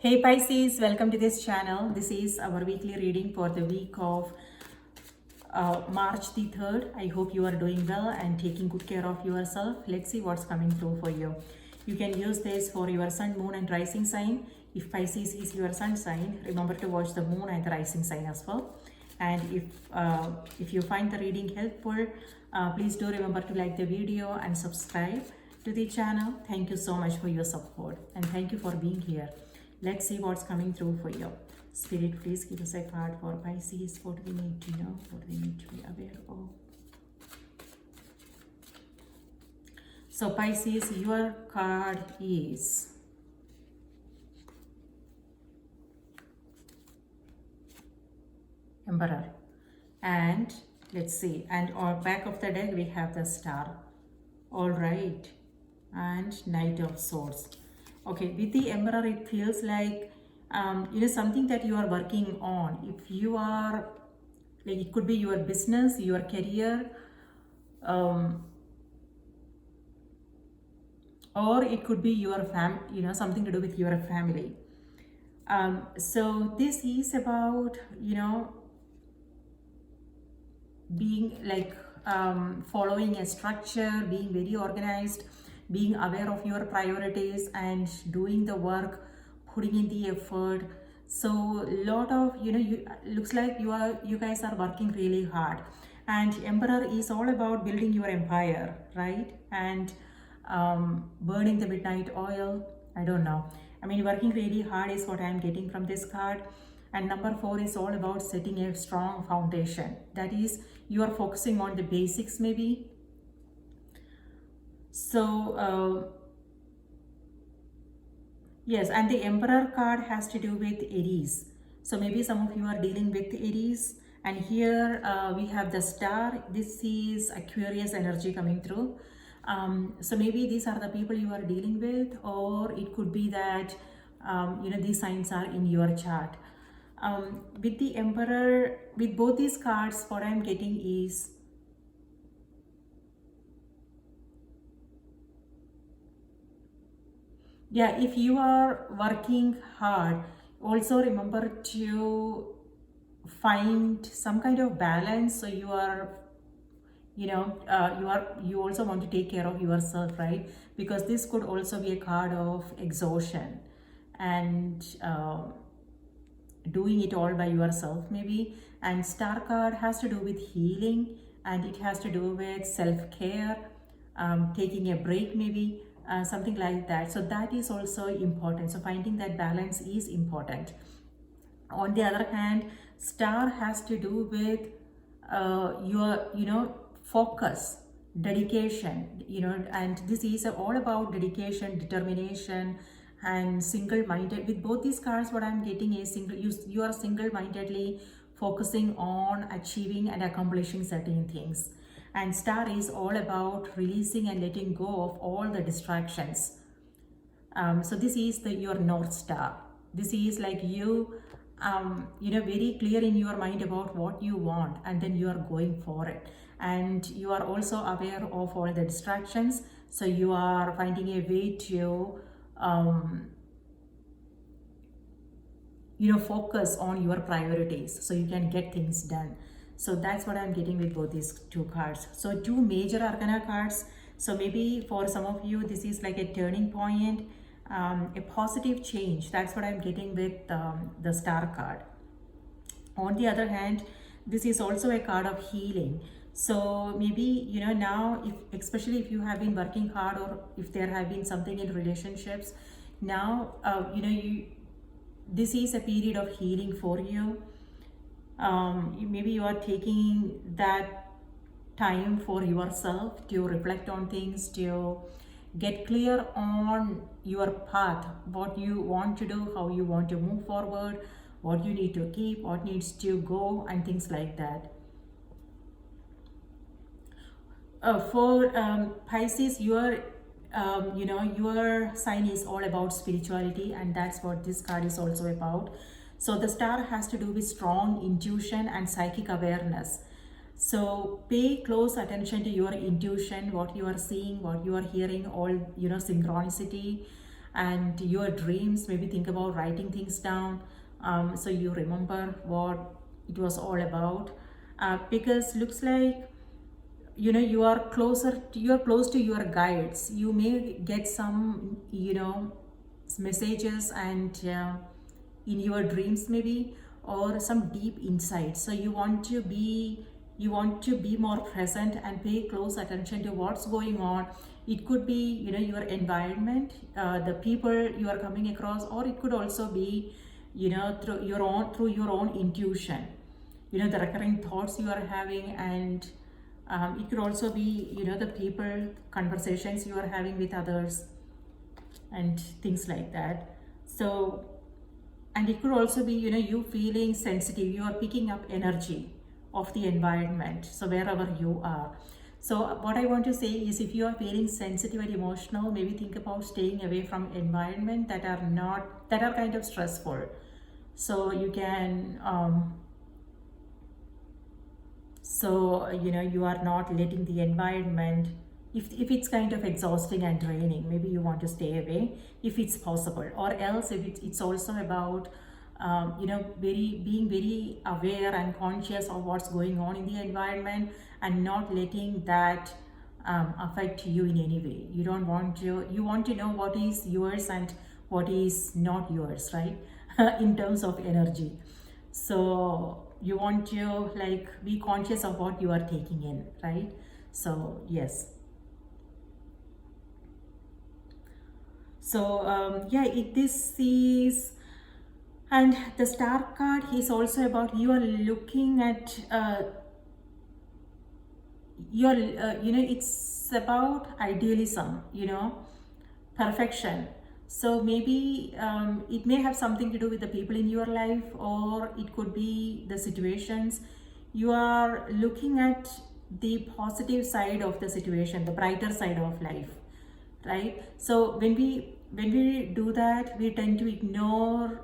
Hey Pisces, welcome to this channel. This is our weekly reading for the week of March the 3rd. I hope you are doing well and taking good care of yourself. Let's see what's coming through for you. You can use this for your sun, moon and rising sign. If Pisces is your sun sign, remember to watch the moon and the rising sign as well. And if you find the reading helpful, please do remember to like the video and subscribe to the channel. Thank you so much for your support and thank you for being here. Let's see what's coming through for you. Spirit, please give us a card for Pisces. What do we need to know? What do we need to be aware of? So Pisces, your card is Emperor. And let's see. And on back of the deck, we have the Star. All right. And Knight of Swords. Okay, with the Emperor, it feels like, something that you are working on. If you are, like, it could be your business, your career, or it could be your something to do with your family. So this is about, being like, following a structure, being very organized, being aware of your priorities and doing the work, putting in the effort. So lot of, looks like you guys are working really hard. And Emperor is all about building your empire, right? And burning the midnight oil, I don't know. I mean, working really hard is what I'm getting from this card. And number 4 is all about setting a strong foundation. That is, you are focusing on the basics maybe. So, yes, and the Emperor card has to do with Aries. So maybe some of you are dealing with Aries. And here we have the Star. This is Aquarius energy coming through. So maybe these are the people you are dealing with, or it could be that, these signs are in your chart. With the Emperor, with both these cards, what I'm getting is, yeah, if you are working hard, also remember to find some kind of balance. So you are, you also want to take care of yourself, right? Because this could also be a card of exhaustion and doing it all by yourself maybe. And Star card has to do with healing, and it has to do with self-care, taking a break maybe. Something like that. So that is also important. So finding that balance is important. On the other hand, Star has to do with your, focus, dedication, and this is all about dedication, determination, and single-minded. With both these cards, what I'm getting is you are single-mindedly focusing on achieving and accomplishing certain things. And Star is all about releasing and letting go of all the distractions. So this is your North Star. This is like you, very clear in your mind about what you want, and then you are going for it. And you are also aware of all the distractions. So you are finding a way to, focus on your priorities so you can get things done. So that's what I'm getting with both these two cards. So 2 major arcana cards. So maybe for some of you, this is like a turning point, a positive change. That's what I'm getting with the Star card. On the other hand, this is also a card of healing. So maybe, now, especially if you have been working hard, or if there have been something in relationships, now, this is a period of healing for you. Maybe you are taking that time for yourself to reflect on things, to get clear on your path, what you want to do, how you want to move forward, what you need to keep, what needs to go, and things like that. For Pisces, your sign is all about spirituality, and that's what this card is also about. So the Star has to do with strong intuition and psychic awareness. So pay close attention to your intuition, what you are seeing, what you are hearing, all, synchronicity. and your dreams. Maybe think about writing things down, so you remember what it was all about, because looks like, you know, you're close to your guides. You may get some, you know, messages and in your dreams maybe, or some deep insights. So you want to be more present and pay close attention to what's going on. It could be, you know, your environment, the people you are coming across, or it could also be, you know, through your own intuition, you know, the recurring thoughts you are having. And it could also be, you know, the people, conversations you are having with others and things like that. So, and it could also be, you know, you feeling sensitive, you are picking up energy of the environment, so wherever you are. So what I want to say is, if you are feeling sensitive and emotional, maybe think about staying away from environment that are kind of stressful. So you can you know, you are not letting the environment, if it's kind of exhausting and draining, maybe you want to stay away if it's possible. Or else, if it's also about you know, being very aware and conscious of what's going on in the environment, and not letting that affect you in any way. You don't want to, you want to know what is yours and what is not yours, right? In terms of energy. So you want to, like, be conscious of what you are taking in, right? So yes. So yeah, this is, and the star card is also about, you are looking at you know, it's about idealism, you know, perfection. So maybe it may have something to do with the people in your life, or it could be the situations. You are looking at the positive side of the situation, the brighter side of life, right? So when we do that, we tend to ignore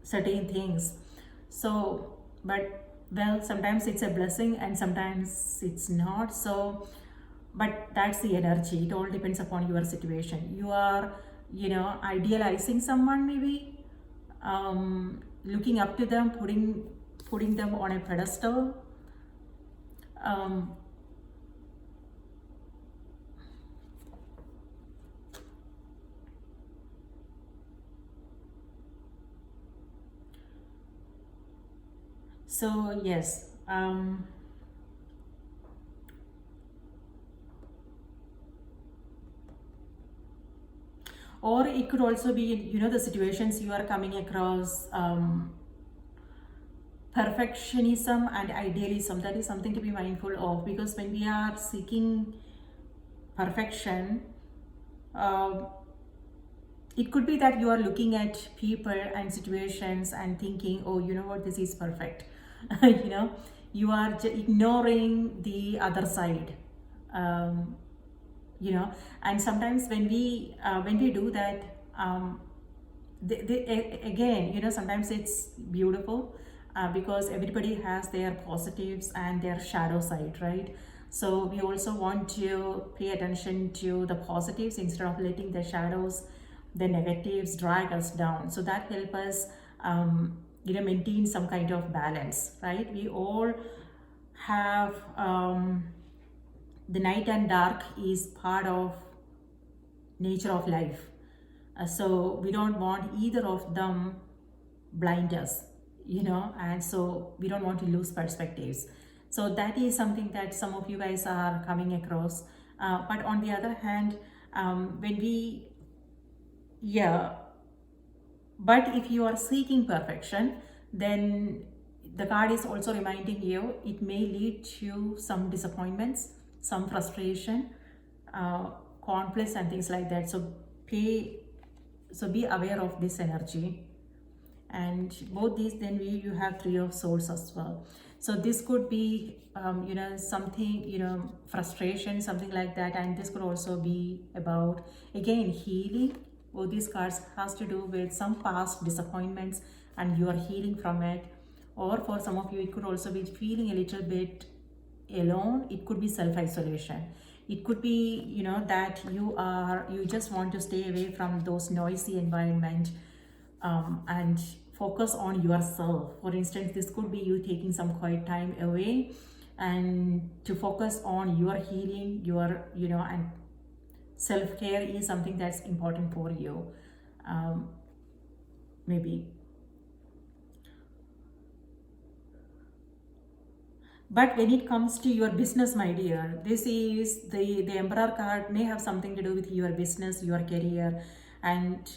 certain things. So, but well, sometimes it's a blessing and sometimes it's not. So, but that's the energy. It all depends upon your situation. You are, you know, idealizing someone maybe, looking up to them, putting them on a pedestal. So yes, or it could also be, you know, the situations you are coming across, perfectionism and idealism. That is something to be mindful of, because when we are seeking perfection, it could be that you are looking at people and situations and thinking, oh, you know what, this is perfect. You know, you are ignoring the other side. You know, and sometimes when we do that, again, you know, sometimes it's beautiful, because everybody has their positives and their shadow side, right? So we also want to pay attention to the positives instead of letting the shadows, the negatives, drag us down. So that help us you know, maintain some kind of balance, right? We all have the night and dark is part of nature of life. So we don't want either of them blind us, you know, and so we don't want to lose perspectives. So that is something that some of you guys are coming across. But on the other hand, when we, yeah, but if you are seeking perfection, then the card is also reminding you it may lead to some disappointments, some frustration, conflicts and things like that. So be aware of this energy. And both these, then you have Three of Swords as well. So this could be you know, something, you know, frustration, something like that. And this could also be about, again, healing. Both these cards has to do with some past disappointments and you are healing from it. Or for some of you, it could also be feeling a little bit alone. It could be self-isolation. It could be, you know, that you just want to stay away from those noisy environment, and focus on yourself. For instance, this could be you taking some quiet time away and to focus on your healing, your, you know, and self-care is something that's important for you. Maybe. But when it comes to your business, my dear, this is the Emperor card may have something to do with your business, your career, and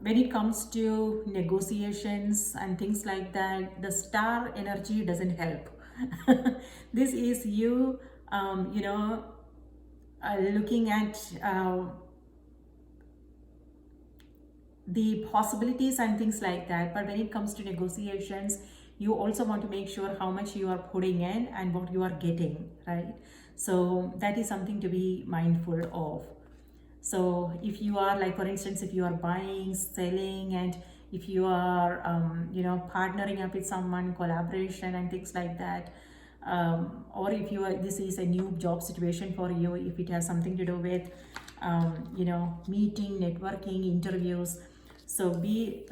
when it comes to negotiations and things like that, the star energy doesn't help. This is you, you know, looking at the possibilities and things like that. But when it comes to negotiations, you also want to make sure how much you are putting in and what you are getting, right? So that is something to be mindful of. So if you are, like, for instance, if you are buying, selling, and if you are you know, partnering up with someone, collaboration and things like that, or if you are, this is a new job situation for you, if it has something to do with you know, meeting, networking, interviews. So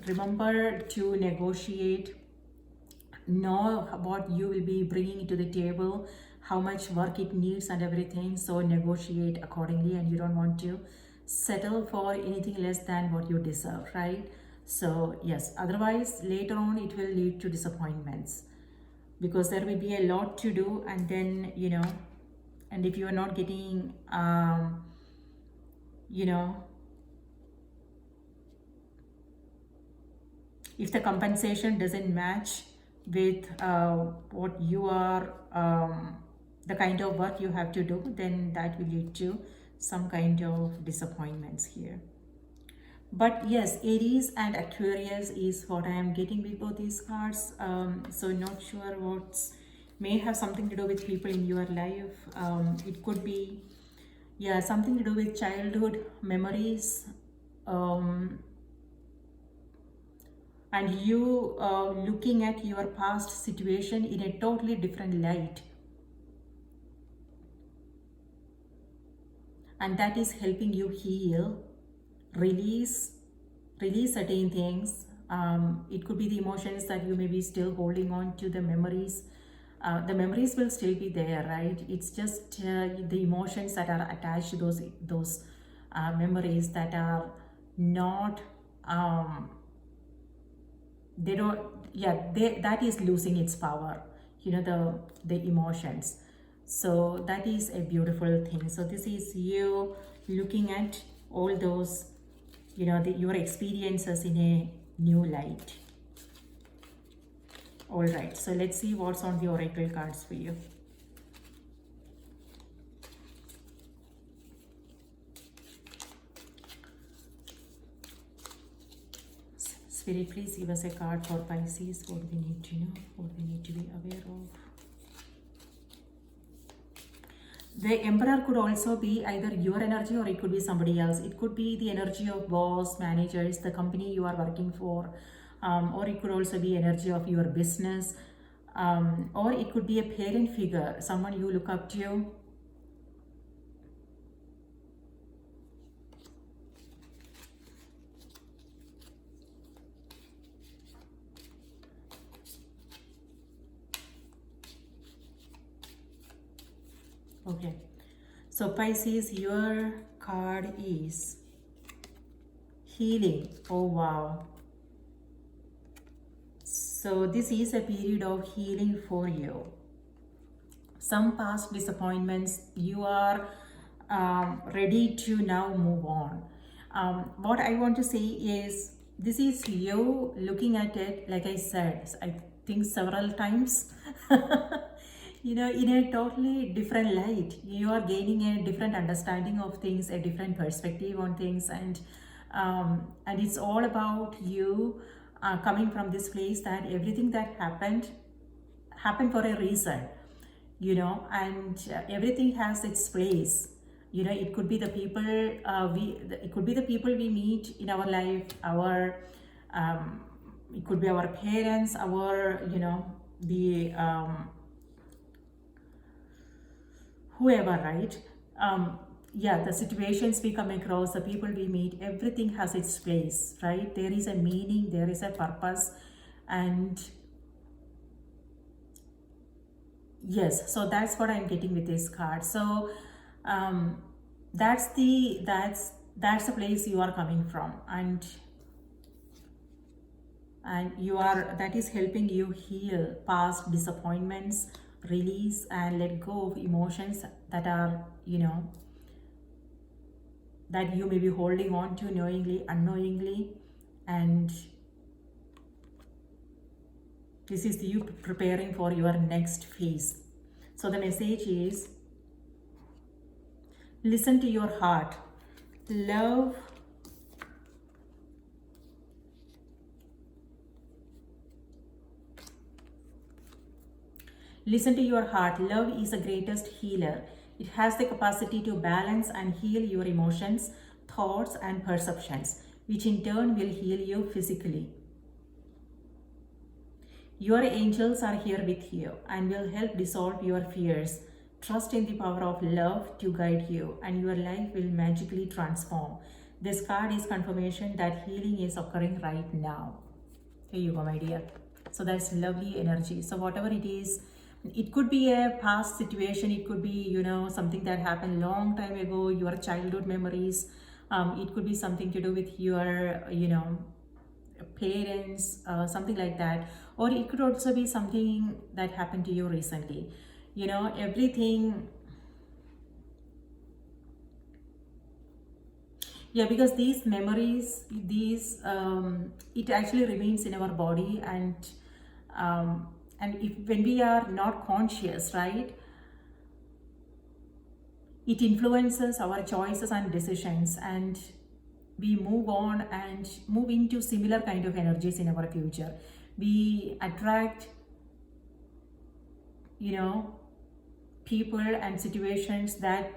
remember to negotiate, know what you will be bringing to the table, how much work it needs and everything. So negotiate accordingly, and you don't want to settle for anything less than what you deserve, right? So yes, otherwise later on it will lead to disappointments, because there will be a lot to do, and then, you know, and if you are not getting you know, if the compensation doesn't match with what you are, the kind of work you have to do, then that will lead to some kind of disappointments here. But yes, Aries and Aquarius is what I am getting with both these cards. So not sure what's may have something to do with people in your life. It could be, yeah, something to do with childhood memories, and you looking at your past situation in a totally different light, and that is helping you heal, release certain things. It could be the emotions that you may be still holding on to, the memories. The memories will still be there, right? It's just the emotions that are attached to those memories that are not they don't, yeah, that is losing its power, you know, the emotions. So that is a beautiful thing. So this is you looking at all those, you know, your experiences in a new light. All right, so let's see what's on the oracle cards for you. Spirit, please give us a card for Pisces. What we need to know, what we need to be aware of. The Emperor could also be either your energy, or it could be somebody else. It could be the energy of boss, managers, the company you are working for, or it could also be energy of your business, or it could be a parent figure, someone you look up to. Okay, so Pisces, your card is healing. Oh wow. So this is a period of healing for you. Some past disappointments, you are ready to now move on. What I want to say is, this is you looking at it, like I said, I think several times, you know, in a totally different light. You are gaining a different understanding of things, a different perspective on things, and it's all about you coming from this place that everything that happened for a reason, you know, and everything has its place. You know, it could be the people it could be the people we meet in our life, our it could be our parents, our, you know, the whoever, right? Yeah, the situations we come across, the people we meet, everything has its place, right? There is a meaning, there is a purpose, and yes, so that's what I'm getting with this card. So um, that's the place you are coming from, and you are, that is helping you heal past disappointments, release and let go of emotions that are, that you may be holding on to knowingly, unknowingly, and this is you preparing for your next phase. So the message is, listen to your heart. Love, listen to your heart. Love is the greatest healer. It has the capacity to balance and heal your emotions, thoughts and perceptions, which in turn will heal you physically. Your angels are here with you and will help dissolve your fears. Trust in the power of love to guide you, and your life will magically transform. This card is confirmation that healing is occurring right now. Here you go, my dear. So that's lovely energy. So whatever it is, it could be a past situation, it could be, something that happened long time ago, your childhood memories. It could be something to do with your, parents, something like that. Or it could also be something that happened to you recently. Everything. Yeah, because these memories, it actually remains in our body, and if when we are not conscious, right, it influences our choices and decisions, and we move on and move into similar kind of energies in our future. We attract, people and situations that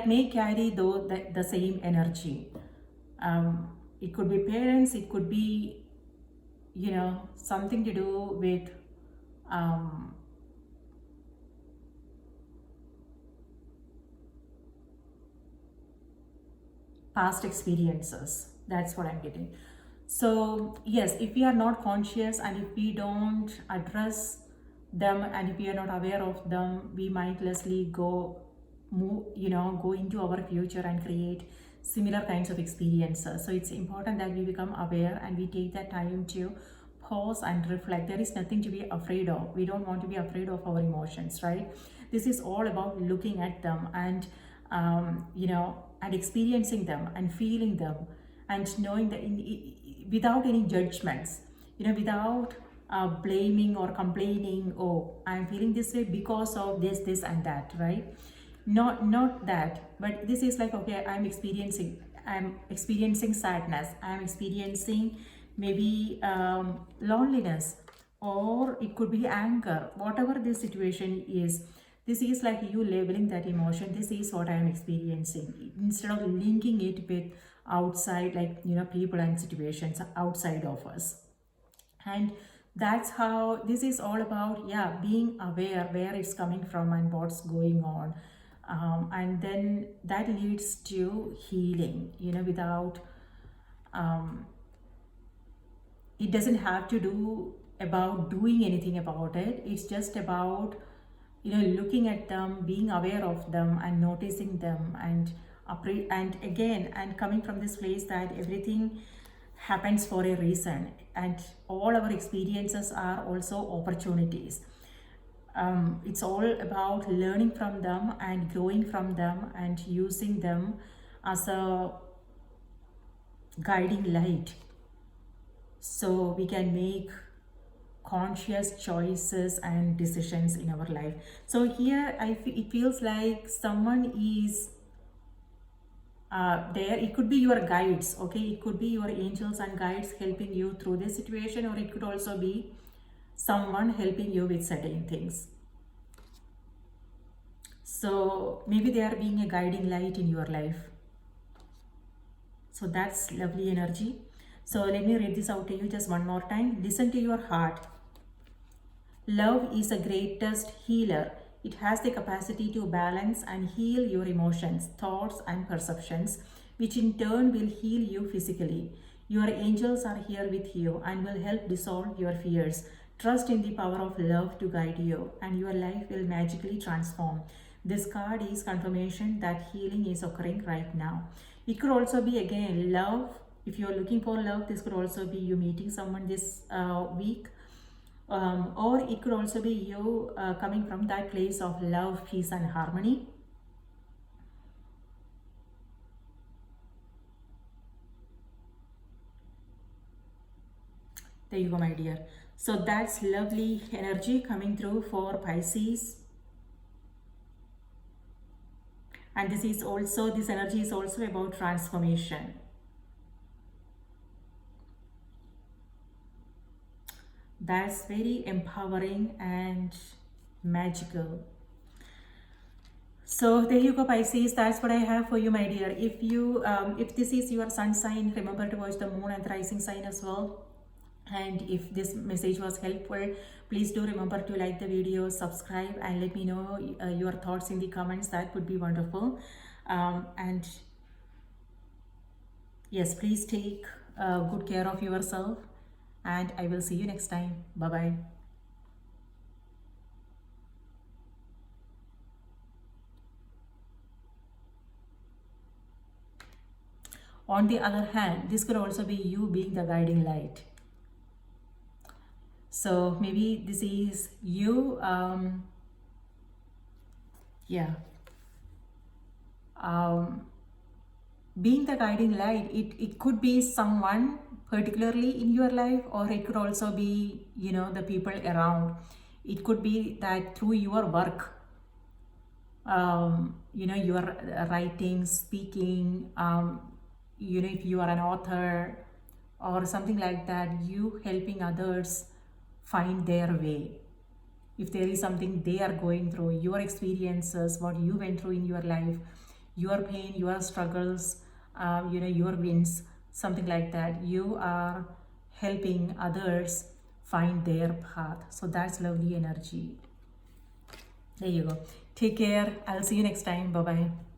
may carry the same energy. It could be parents, it could be, something to do with past experiences. That's what I'm getting. So yes, if we are not conscious and if we don't address them and if we are not aware of them, we mindlessly go into our future and create similar kinds of experiences. So it's important that we become aware and we take that time to pause and reflect. There is nothing to be afraid of. We don't want to be afraid of our emotions, right? This is all about looking at them and and experiencing them and feeling them and knowing that without any judgments, without blaming or complaining, oh, I'm feeling this way because of this and that, right? Not that, but this is like, okay, I'm experiencing sadness, I'm experiencing maybe loneliness, or it could be anger, whatever the situation is. This is like you labeling that emotion. This is what I am experiencing, instead of linking it with outside, like people and situations outside of us. And that's how this is all about. Yeah, being aware where it's coming from and what's going on. And then that leads to healing, without it doesn't have to do about doing anything about it. It's just about looking at them, being aware of them and noticing them, and again, and coming from this place that everything happens for a reason, and all our experiences are also opportunities. It's all about learning from them and growing from them and using them as a guiding light, so we can make conscious choices and decisions in our life. So here it feels like someone is there. It could be your guides, okay? It could be your angels and guides helping you through this situation, or it could also be someone helping you with certain things. So maybe they are being a guiding light in your life. So that's lovely energy. So let me read this out to you just one more time. Listen to your heart. Love is the greatest healer. It has the capacity to balance and heal your emotions, thoughts, and perceptions, which in turn will heal you physically. Your angels are here with you and will help dissolve your fears. Trust in the power of love to guide you, and your life will magically transform. This card is confirmation that healing is occurring right now. It could also be again love. If you're looking for love, this could also be you meeting someone this week, or it could also be you coming from that place of love, peace, and harmony. There you go, my dear. So that's lovely energy coming through for Pisces. And this energy is also about transformation. That's very empowering and magical. So there you go, Pisces. That's what I have for you, my dear. If this is your sun sign, remember to watch the moon and the rising sign as well. And if this message was helpful, please do remember to like the video, subscribe, and let me know your thoughts in the comments. That would be wonderful. And yes, please take good care of yourself, and I will see you next time. Bye-bye. On the other hand, this could also be you being the guiding light. So maybe this is you, being the guiding light. It could be someone particularly in your life, or it could also be, the people around. It could be that through your work, your writing, speaking, if you are an author or something like that, you helping others find their way. If there is something they are going through, your experiences, what you went through in your life, your pain, your struggles, your wins, something like that, you are helping others find their path. So that's lovely energy. There you go. Take care. I'll see you next time. Bye-bye.